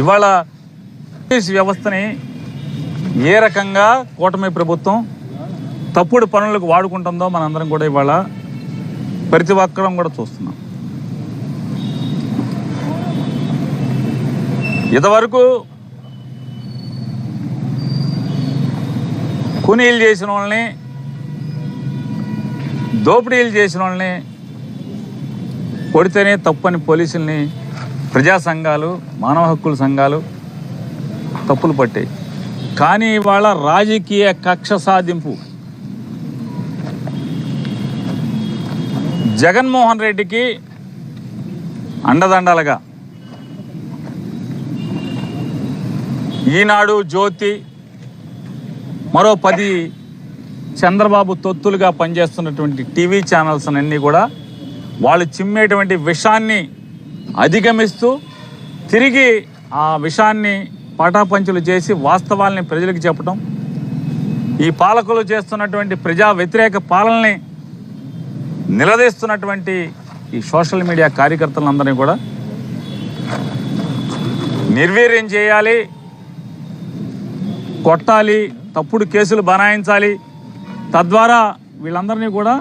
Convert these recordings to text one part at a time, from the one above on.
ఇవాళ పోలీస్ వ్యవస్థని ఏ రకంగా కూటమి ప్రభుత్వం తప్పుడు పనులకు వాడుకుంటుందో మనందరం కూడా ఇవాళ ప్రతి ఒక్కరం కూడా చూస్తున్నాం. ఇంతవరకు కూనీలు చేసిన వాళ్ళని, దోపిడీలు చేసిన వాళ్ళని కొడితేనే తప్పని పోలీసుల్ని ప్రజా సంఘాలు, మానవ హక్కుల సంఘాలు తప్పులు పట్టాయి. కానీ ఇవాళ రాజకీయ కక్ష సాధింపు జగన్మోహన్ రెడ్డికి అండదండలుగా ఈనాడు, జ్యోతి, మరో 10 చంద్రబాబు తొత్తులుగా పనిచేస్తున్నటువంటి టీవీ ఛానల్స్ అన్నీ కూడా వాళ్ళు చిమ్మేటువంటి విషాన్ని అధిగమిస్తూ తిరిగి ఆ విషాన్ని పటాపంచులు చేసి వాస్తవాల్ని ప్రజలకు చెప్పడం, ఈ పాలకులు చేస్తున్నటువంటి ప్రజా వ్యతిరేక పాలనని నిలదీస్తున్నటువంటి ఈ సోషల్ మీడియా కార్యకర్తలందరినీ కూడా నిర్వీర్యం చేయాలి, కొట్టాలి, తప్పుడు కేసులు బనాయించాలి, తద్వారా వీళ్ళందరినీ కూడా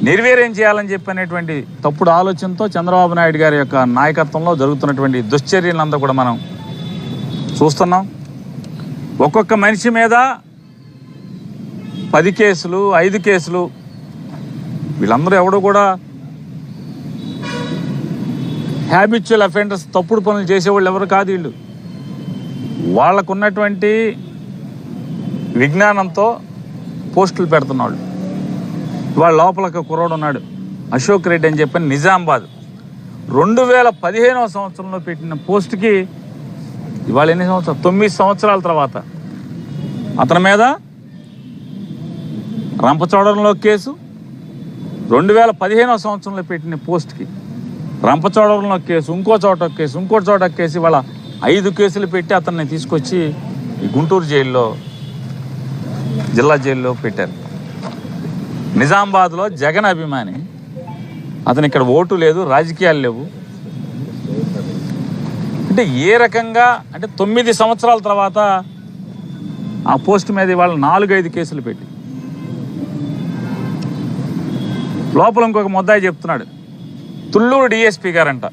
నిర్వీర్యం చేయాలని చెప్పనేటువంటి తప్పుడు ఆలోచనతో చంద్రబాబు నాయుడు గారి యొక్క నాయకత్వంలో జరుగుతున్నటువంటి దుశ్చర్యలంతా కూడా మనం చూస్తున్నాం. ఒక్కొక్క మనిషి మీద 10 కేసులు, 5 కేసులు. వీళ్ళందరూ ఎవడో కూడా హ్యాబిచువల్ అఫెండర్స్, తప్పుడు పనులు చేసేవాళ్ళు ఎవరు కాదు. వీళ్ళు వాళ్ళకున్నటువంటి విజ్ఞానంతో పోస్టులు పెడుతున్నాళ్ళు. ఇవాళ లోపల ఒక కుర్రోడు ఉన్నాడు, అశోక్ రెడ్డి అని చెప్పని, నిజామాబాద్. 2015వ సంవత్సరంలో పెట్టిన పోస్టుకి ఇవాళ ఎన్ని సంవత్సరాలు? 9 సంవత్సరాల తర్వాత అతని మీద రంపచోడవరంలో కేసు, 2015వ సంవత్సరంలో పెట్టిన పోస్ట్కి రంపచోడవరంలో కేసు, ఇంకో చోట కేసు, ఇంకో చోట కేసు, ఇవాళ 5 కేసులు పెట్టి అతన్ని తీసుకొచ్చి ఈ గుంటూరు జైల్లో, జిల్లా జైల్లో పెట్టారు. నిజామాబాద్లో జగన్ అభిమాని అతను, ఇక్కడ ఓటు లేదు, రాజకీయాలు లేవు. అంటే ఏ రకంగా అంటే 9 సంవత్సరాల తర్వాత ఆ పోస్ట్ మీద ఇవాళ 4-5 కేసులు పెట్టి లోపల ఇంకొక ముద్దాయి చెప్తున్నాడు, తుళ్ళూరు డిఎస్పీ గారంట.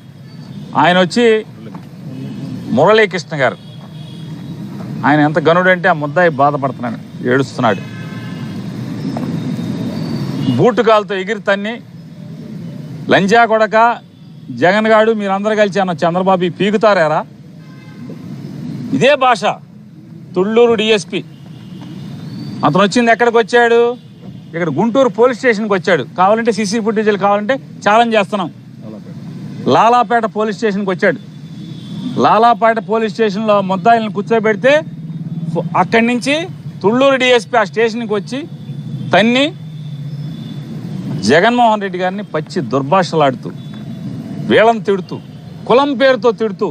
ఆయన వచ్చి మురళీకృష్ణ గారు, ఆయన ఎంత గనుడంటే ఆ ముద్దాయి బాధపడుతున్నాడు, ఏడుస్తున్నాడు. బూటుకాలతో ఎగిరి తన్ని, లంజా కొడక జగన్ గాడు మీరందరూ కలిసి అన్న చంద్రబాబు పీకుతారా? ఇదే భాష. తుళ్ళూరు డిఎస్పి అతను వచ్చింది ఎక్కడికి వచ్చాడు? ఇక్కడ గుంటూరు పోలీస్ స్టేషన్కి వచ్చాడు. కావాలంటే సీసీ ఫుటేజీలు కావాలంటే ఛాలెంజ్ చేస్తున్నాం. లాలాపేట పోలీస్ స్టేషన్కి వచ్చాడు. లాలాపేట పోలీస్ స్టేషన్లో ముద్దాయిలను కూర్చోబెడితే అక్కడి నుంచి తుళ్ళూరు డిఎస్పి ఆ స్టేషన్కి వచ్చి తన్ని జగన్మోహన్ రెడ్డి గారిని పచ్చి దుర్భాషలాడుతూ, వీళ్ళని తిడుతూ, కులం పేరుతో తిడుతూ,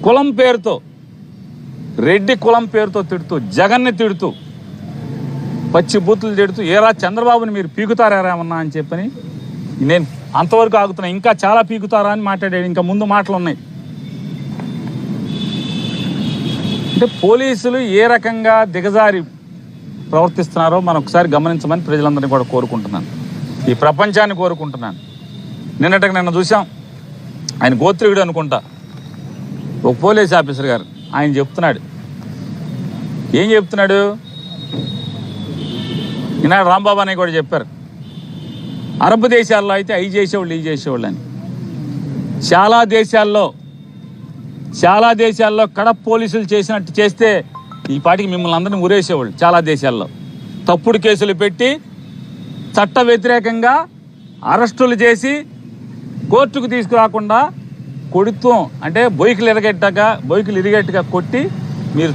కులం పేరుతో, రెడ్డి కులం పేరుతో తిడుతూ, జగన్ని తిడుతూ, పచ్చి బూతులు తిడుతూ, ఏరా చంద్రబాబుని మీరు పీకుతారేమన్నా అని చెప్పని నేను అంతవరకు ఆగుతున్నా. ఇంకా చాలా పీకుతారా అని మాట్లాడాడు. ఇంకా ముందు మాటలు ఉన్నాయి. అంటే పోలీసులు ఏ రకంగా దిగజారి ప్రవర్తిస్తున్నారో మనం ఒకసారి గమనించమని ప్రజలందరినీ కూడా కోరుకుంటున్నాను, ఈ ప్రపంచాన్ని కోరుకుంటున్నాను. నిన్న చూసాం, ఆయన గోత్రికుడు అనుకుంటా, ఒక పోలీస్ ఆఫీసర్ గారు ఆయన చెప్తున్నాడు. ఏం చెప్తున్నాడు? ఈనాడు రాంబాబు అని కూడా చెప్పారు, అరబ్ దేశాల్లో అయితే అవి చేసేవాళ్ళు, ఇవి చేసేవాళ్ళు అని. చాలా దేశాల్లో కడప పోలీసులు చేసినట్టు చేస్తే ఈ పాటికి మిమ్మల్ని అందరినీ ఉరేసేవాళ్ళు. చాలా దేశాల్లో తప్పుడు కేసులు పెట్టి చట్ట వ్యతిరేకంగా అరెస్టులు చేసి కోర్టుకు తీసుకురాకుండా కొడుతూ, అంటే బొయ్యిలు ఇరిగేట్టుగా కొట్టి మీరు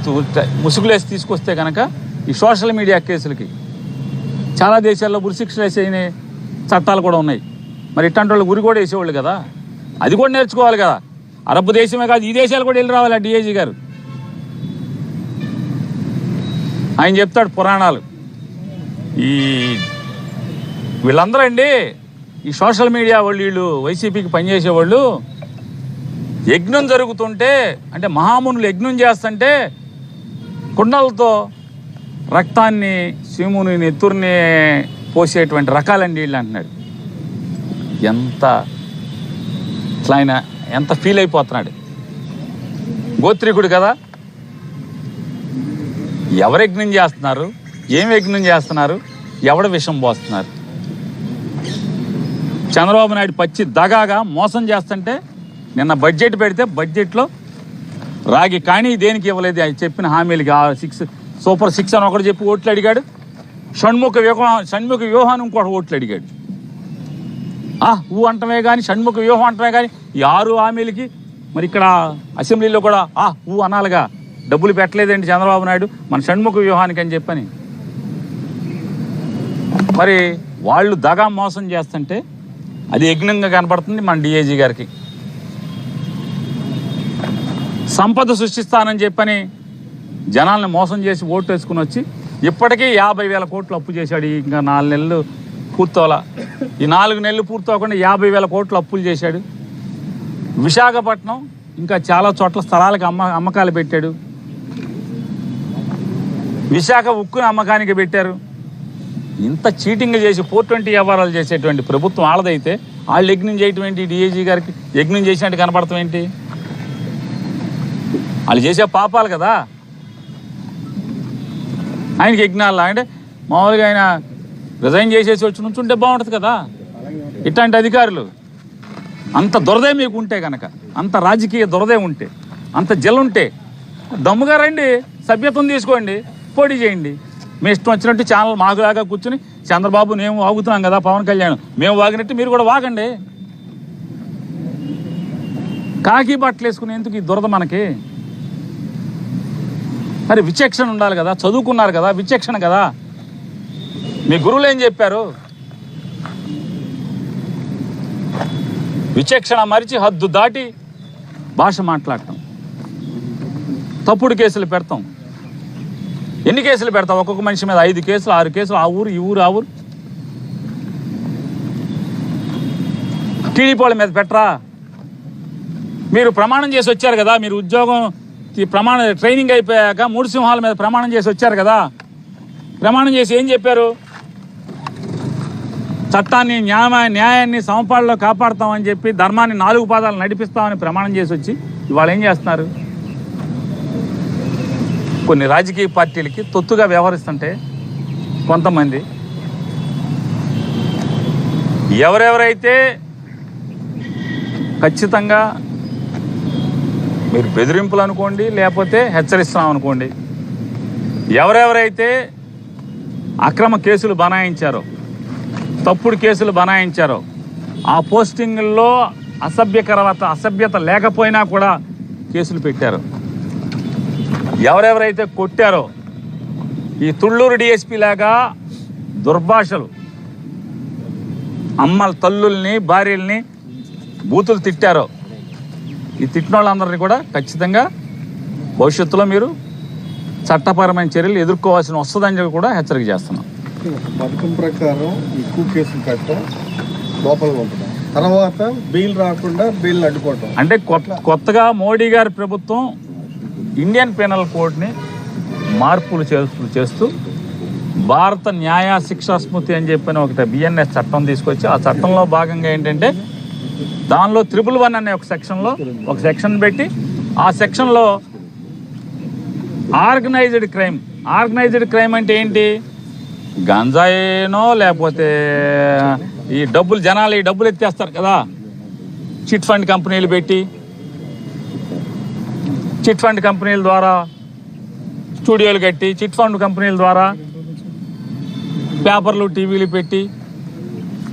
ముసుగులేసి తీసుకొస్తే కనుక ఈ సోషల్ మీడియా కేసులకి చాలా దేశాల్లో ఉరిశిక్షలు వేసే చట్టాలు కూడా ఉన్నాయి. మరి ఇట్లాంటి వాళ్ళు ఉరి కూడా వేసేవాళ్ళు కదా, అది కూడా నేర్చుకోవాలి కదా. అరబ్ దేశమే కాదు, ఈ దేశాలు కూడా వెళ్ళి రావాలి. డిఐజీ గారు ఆయన చెప్తాడు పురాణాలు. ఈ వీళ్ళందరూ అండి, ఈ సోషల్ మీడియా వాళ్ళు, వీళ్ళు వైసీపీకి పనిచేసేవాళ్ళు యజ్ఞం జరుగుతుంటే అంటే మహామునులు యజ్ఞం చేస్తుంటే కుండలతో రక్తాన్ని శివుని నెత్తుర్ని పోసేటువంటి రకాలండి వీళ్ళు అంటున్నాడు. ఎంత ఇట్లా ఆయన ఎంత ఫీల్ అయిపోతున్నాడు. గోత్రికుడు కదా, ఎవరు యజ్ఞం చేస్తున్నారు, ఏం యజ్ఞం చేస్తున్నారు, ఎవడ విషం పోస్తున్నారు. చంద్రబాబు నాయుడు పచ్చి దగాగా మోసం చేస్తుంటే నిన్న బడ్జెట్ పెడితే బడ్జెట్లో రాగి కానీ దేనికి ఇవ్వలేదు. అది చెప్పిన హామీలకి 6 సూపర్ 6 అని ఒకటి చెప్పి ఓట్లు అడిగాడు. షణ్ముఖ వ్యూహాన్ని ఇంకోటి ఓట్లు అడిగాడు. ఊ అంటమే కానీ షణ్ముఖ వ్యూహం అంటమే కానీ ఈ 6 హామీలకి మరి ఇక్కడ అసెంబ్లీలో కూడా ఊ అనాలిగా. డబ్బులు పెట్టలేదండి చంద్రబాబు నాయుడు మన షణ్ముఖ వ్యూహానికి అని చెప్పని. మరి వాళ్ళు దగా మోసం చేస్తుంటే అది యజ్ఞంగా కనపడుతుంది మన డిఐజీ గారికి. సంపద సృష్టిస్తానని చెప్పని జనాల్ని మోసం చేసి ఓటు వేసుకుని వచ్చి ఇప్పటికీ 50,000 కోట్లు అప్పు చేశాడు. ఇంకా 4 నెలలు పూర్తవలా. ఈ 4 నెలలు పూర్తవకుండా 50,000 కోట్లు అప్పులు చేశాడు. విశాఖపట్నం ఇంకా చాలా చోట్ల స్థలాలకు అమ్మకాలు పెట్టాడు. విశాఖ ఉక్కుని అమ్మకానికి పెట్టారు. ఇంత చీటింగ్ చేసి 420 వ్యవహారాలు చేసేటువంటి ప్రభుత్వం వాళ్ళదైతే వాళ్ళు యజ్ఞం చేయటం ఏంటి? డిఐజీ గారికి యజ్ఞం చేసినట్టు కనపడతాం ఏంటి? వాళ్ళు చేసే పాపాలు కదా. ఆయనకి యజ్ఞాలు అంటే మామూలుగా ఆయన రిజైన్ చేసేసి వచ్చి నుంచుంటే బాగుంటుంది కదా. ఇట్లాంటి అధికారులు అంత దురదే మీకు ఉంటే కనుక, అంత రాజకీయ దురదే ఉంటే, అంత జల్లుంటే దమ్ముగా రండి, సభ్యత్వం తీసుకోండి, పోటీ చేయండి. మీ ఇష్టం వచ్చినట్టు ఛానల్ మాకులాగా కూర్చుని చంద్రబాబు మేము వాగుతున్నాం కదా, పవన్ కళ్యాణ్ మేము వాగినట్టు మీరు కూడా వాగండి. కాకి బట్టలు వేసుకుని ఎందుకు ఈ దురద మనకి? మరి విచక్షణ ఉండాలి కదా, చదువుకున్నారు కదా, విచక్షణ కదా. మీ గురువులు ఏం చెప్పారు? విచక్షణ మరిచి హద్దు దాటి భాష మాట్లాడటం, తప్పుడు కేసులు పెడతాం. ఎన్ని కేసులు పెడతాం? ఒక్కొక్క మనిషి మీద 5 కేసులు 6 కేసులు, ఆ ఊరు ఈ ఊరు ఆ ఊరు. టీడీపీ వాళ్ళ మీద పెట్టరా? మీరు ప్రమాణం చేసి వచ్చారు కదా, మీరు ఉద్యోగం ట్రైనింగ్ అయిపోయాక 3 సింహాల మీద ప్రమాణం చేసి వచ్చారు కదా. ప్రమాణం చేసి ఏం చెప్పారు? చట్టాన్ని న్యాయాన్ని సమపాళ్ళలో కాపాడుతామని చెప్పి ధర్మాన్ని 4 పాదాలు నడిపిస్తామని ప్రమాణం చేసి వచ్చి ఇవాళ ఏం చేస్తున్నారు? కొన్ని రాజకీయ పార్టీలకి తొత్తుగా వ్యవహరిస్తుంటే కొంతమంది ఎవరెవరైతే ఖచ్చితంగా మీరు బెదిరింపులు అనుకోండి, లేకపోతే హెచ్చరిస్తున్నాం అనుకోండి, ఎవరెవరైతే అక్రమ కేసులు బనాయించారో, తప్పుడు కేసులు బనాయించారో, ఆ పోస్టింగుల్లో అసభ్యత లేకపోయినా కూడా కేసులు పెట్టారు. ఎవరెవరైతే కొట్టారో, ఈ తుళ్ళూరు డిఎస్పీ లాగా దుర్భాషలు అమ్మల తల్లుల్ని భార్యల్ని బూతులు తిట్టారో, ఈ తిట్టిన వాళ్ళందరినీ కూడా ఖచ్చితంగా భవిష్యత్తులో మీరు చట్టపరమైన చర్యలు ఎదుర్కోవాల్సిన వస్తుందని కూడా హెచ్చరిక చేస్తున్నాం. పథకం ప్రకారం ఎక్కువ కేసులు కట్టడం, లోపల పంపడం, తర్వాత బెయిల్ రాకుండా బెయిల్ అడ్డుకోవటం. అంటే కొత్తగా మోడీ గారి ప్రభుత్వం ఇండియన్ పీనల్ కోడ్ని మార్పులు చేస్తూ భారత న్యాయ శిక్షా స్మృతి అని చెప్పిన ఒకటి బిఎన్ఎస్ చట్టం తీసుకొచ్చి, ఆ చట్టంలో భాగంగా ఏంటంటే దానిలో 111 అనే ఒక సెక్షన్ పెట్టి, ఆ సెక్షన్లో ఆర్గనైజ్డ్ క్రైమ్ అంటే ఏంటి? గంజాయేనో లేకపోతే ఈ డబ్బులు జనాలు ఈ డబ్బులు ఎత్తేస్తారు కదా, చిట్ ఫండ్ కంపెనీలు పెట్టి, చిట్ ఫండ్ కంపెనీల ద్వారా స్టూడియోలు కట్టి, చిట్ ఫండ్ కంపెనీల ద్వారా పేపర్లు టీవీలు పెట్టి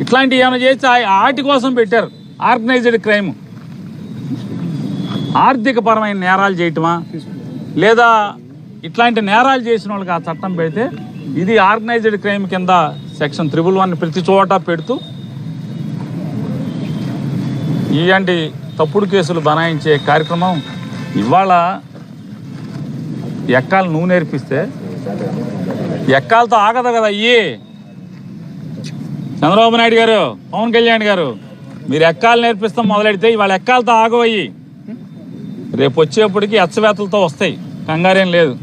ఇట్లాంటివి ఏమైనా చేసి వాటి కోసం పెట్టారు. ఆర్గనైజ్డ్ క్రైమ్ ఆర్థిక పరమైన నేరాలు చేయటమా, లేదా ఇట్లాంటి నేరాలు చేసిన వాళ్ళకి ఆ చట్టం పెడితే ఇది ఆర్గనైజ్డ్ క్రైమ్ కింద సెక్షన్ 111 ప్రతి చోట పెడుతూ ఇలాంటి తప్పుడు కేసులు బనాయించే కార్యక్రమం ఇవాళ ఎక్కాలు నువ్వు నేర్పిస్తే ఎక్కాలతో ఆగదు కదా. చంద్రబాబు నాయుడు గారు, పవన్ కళ్యాణ్ గారు, మీరు ఎక్కాలు నేర్పిస్తాం మొదలెడితే ఇవాళ ఎక్కాలతో ఆగవయ్యి. రేపు వచ్చేప్పటికి ఎచ్చవేతలతో వస్తాయి, కంగారేం లేదు.